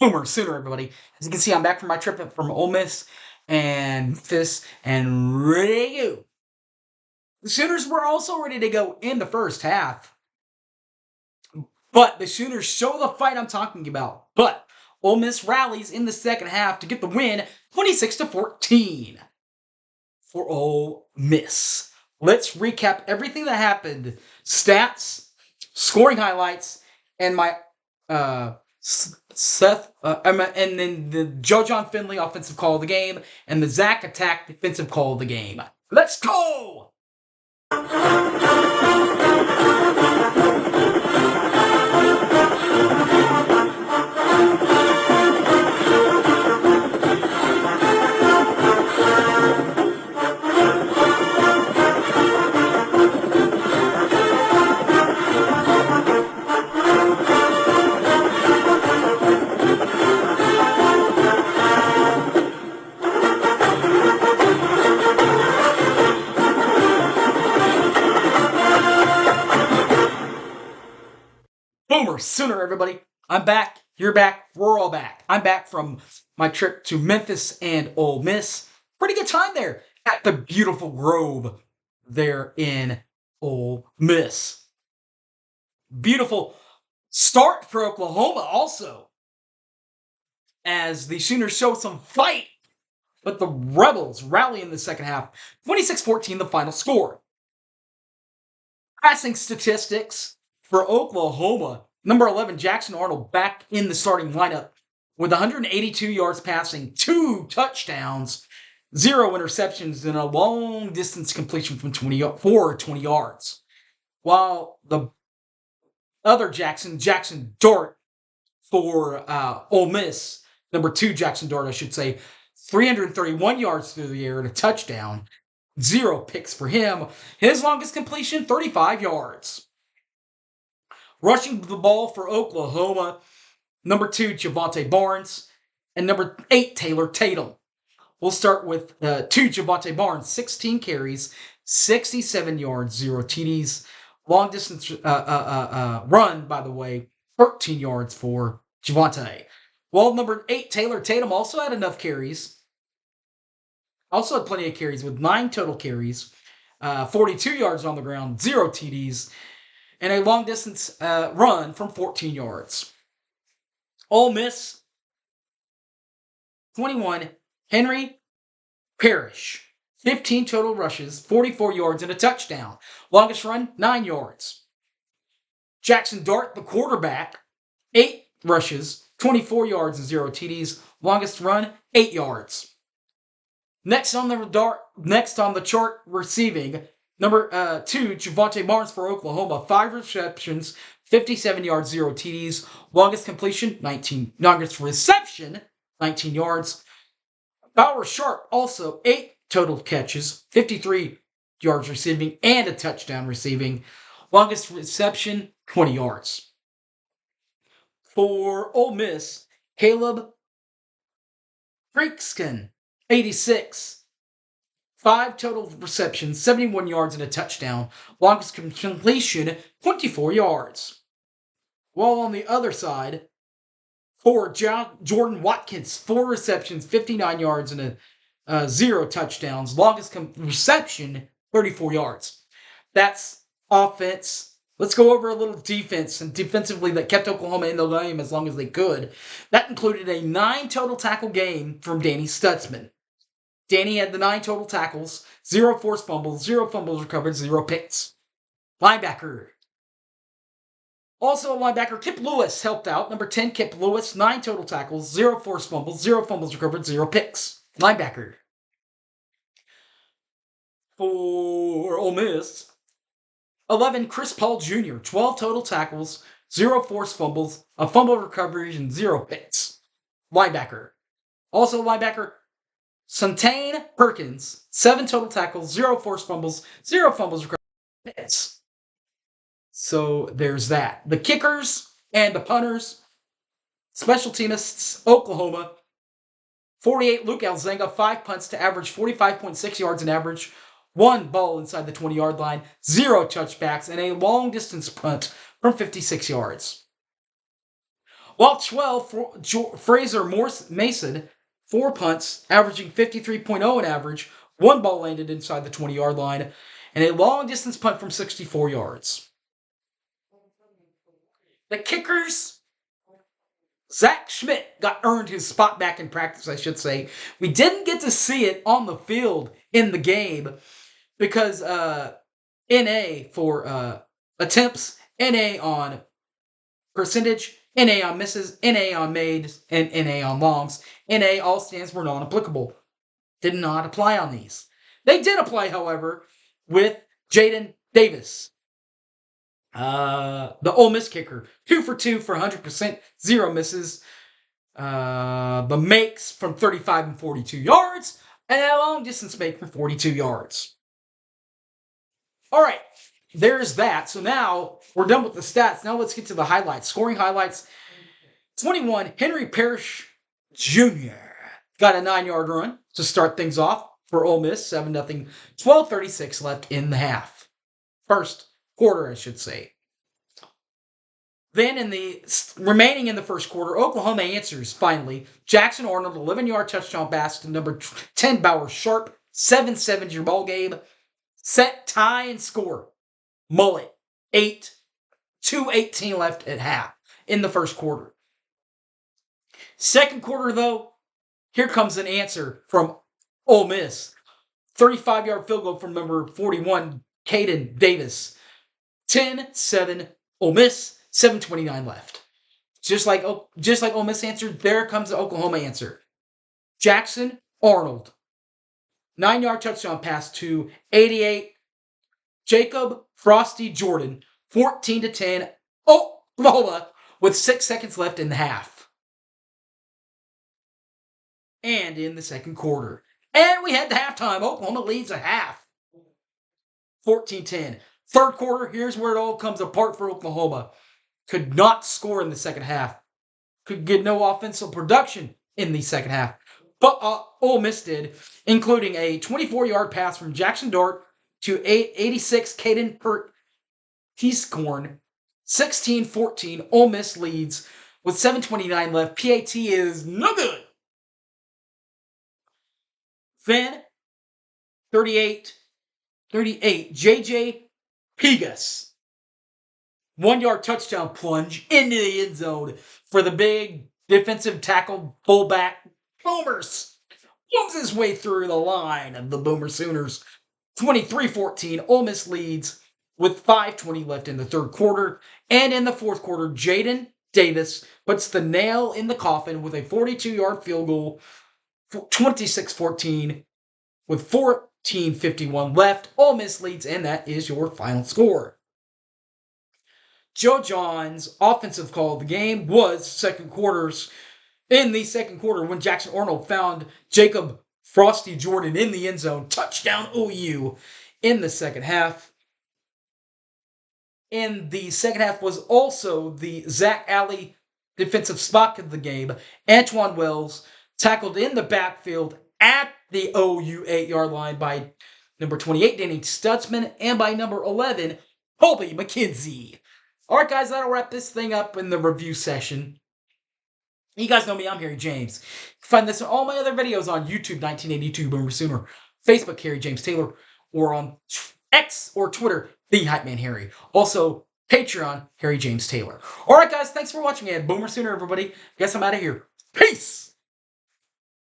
Boomer Sooner, everybody. As you can see, I'm back from my trip from Ole Miss and Memphis and ready to go. The Sooners were also ready to go in the first half, but the Sooners show the fight I'm talking about. But Ole Miss rallies in the second half to get the win, 26-14 for Ole Miss. Let's recap everything that happened: stats, scoring highlights, and my Seth, and then the Joe John Finley offensive call of the game, and the Zach Attack defensive call of the game. Let's go! Boomer Sooner, everybody. I'm back. You're back. We're all back. I'm back from my trip to Memphis and Ole Miss. Pretty good time there at the beautiful Grove there in Ole Miss. Beautiful start for Oklahoma also, as the Sooners show some fight, but the Rebels rally in the second half. 26-14 the final score. Passing statistics for Oklahoma. Number 11, Jackson Arnold, back in the starting lineup with 182 yards passing, 2 touchdowns, 0 interceptions, and a long distance completion from 20 yards. While the other Jackson Dart for Ole Miss, number 2 Jackson Dart, I should say, 331 yards through the air and a touchdown, 0 picks for him. His longest completion, 35 yards. Rushing the ball for Oklahoma, number 2, Javonte Barnes, and number 8, Taylor Tatum. We'll start with 2, Javonte Barnes, 16 carries, 67 yards, 0 TDs. Long distance run, by the way, 13 yards for Javonte. Well, number 8, Taylor Tatum, also had enough carries. Also had plenty of carries with 9 total carries, 42 yards on the ground, 0 TDs, and a long distance run from 14 yards. Ole Miss, 21, Henry Parrish, 15 total rushes, 44 yards, and a touchdown. Longest run, 9 yards. Jackson Dart, the quarterback, 8 rushes, 24 yards, and 0 TDs. Longest run, 8 yards. Next on the chart, receiving, number 2, Javonte Barnes for Oklahoma, 5 receptions, 57 yards, 0 TDs. Longest reception, 19 yards. Bauer Sharp, also 8 total catches, 53 yards receiving, and a touchdown receiving. Longest reception, 20 yards. For Ole Miss, Caleb Freakskin, 86. 5 total receptions, 71 yards, and a touchdown. Longest completion, 24 yards. While on the other side, for Jordan Watkins, 4 receptions, 59 yards, and a 0 touchdowns. Longest reception, 34 yards. That's offense. Let's go over a little defense, and defensively that kept Oklahoma in the game as long as they could. That included a 9 total tackle game from Danny Stutzman. Danny had the 9 total tackles, 0 forced fumbles, 0 fumbles recovered, 0 picks. Linebacker. Also a linebacker, Kip Lewis helped out. Number 10, Kip Lewis, 9 total tackles, 0 forced fumbles, 0 fumbles recovered, 0 picks. Linebacker. For Ole Miss, 11, Chris Paul Jr., 12 total tackles, 0 forced fumbles, a fumble recovery, and 0 picks. Linebacker. Also linebacker, Santane Perkins, 7 total tackles, 0 forced fumbles, 0 fumbles recovered, picks. So there's that. The kickers and the punters, special teamists, Oklahoma, 48, Luke Alzenga, 5 punts to average 45.6 yards an average, 1 ball inside the 20-yard line, 0 touchbacks, and a long-distance punt from 56 yards. while 12 for Fraser Mason, 4 punts, averaging 53.0 in average, 1 ball landed inside the 20-yard line, and a long-distance punt from 64 yards. The kickers, Zach Schmidt earned his spot back in practice, I should say. We didn't get to see it on the field in the game because NA for attempts, NA on percentage, NA on misses, NA on made, and NA on longs. NA all stands for non-applicable. Did not apply on these. They did apply, however, with Jaden Davis. The Ole Miss kicker, 2 for 2 for 100%, 0 misses. The makes from 35 and 42 yards, and a long distance make from 42 yards. All right, there's that. So now we're done with the stats. Now let's get to the highlights. Scoring highlights. 21, Henry Parrish Jr. got a 9-yard run to start things off for Ole Miss, 7-0, 12:36 left in the half. First quarter, I should say. Then remaining in the first quarter, Oklahoma answers finally. Jackson Arnold, 11-yard touchdown pass to number 10 Bauer Sharp, 7-7 your ball game. Set, tie, and score. Mullet, 8, 2:18 left at half in the first quarter. Second quarter, though, here comes an answer from Ole Miss. 35-yard field goal from number 41, Caden Davis. 10-7 Ole Miss, 7:29 left. Just like Ole Miss answered, there comes the Oklahoma answer. Jackson Arnold. 9-yard touchdown pass to 88. Jacob Frosty Jordan. 14-10. Oklahoma with 6 seconds left in the half. And in the second quarter. And we head to halftime. Oklahoma leads a half. 14-10. Third quarter, here's where it all comes apart for Oklahoma. Could not score in the second half. Could get no offensive production in the second half. But Ole Miss did, including a 24-yard pass from Jackson Dart to 86 Caden Peascorn. 16-14, Ole Miss leads with 7:29 left. PAT is no good. Then, 38, JJ Pegas. 1-yard touchdown plunge into the end zone for the big defensive tackle fullback Boomers. Moves his way through the line of the Boomer Sooners. 23-14, Ole Miss leads with 5:20 left in the third quarter. And in the fourth quarter, Jaden Davis puts the nail in the coffin with a 42-yard field goal, 26-14, with 14:51 left. Ole Miss leads, and that is your final score. Joe John's offensive call of the game was in the second quarter when Jackson Arnold found Jacob Frosty Jordan in the end zone. Touchdown OU in the second half. In the second half was also the Zach Alley defensive spot of the game. Antoine Wells tackled in the backfield at the OU 8-yard line by number 28, Danny Stutzman, and by number 11, Colby McKenzie. All right, guys, that'll wrap this thing up in the review session. You guys know me, I'm Harry James. You can find this and all my other videos on YouTube, 1982 Boomer Sooner, Facebook, Harry James Taylor, or on X or Twitter, The Hype Man Harry. Also, Patreon, Harry James Taylor. All right, guys, thanks for watching, and Boomer Sooner, everybody. Guess I'm out of here. Peace!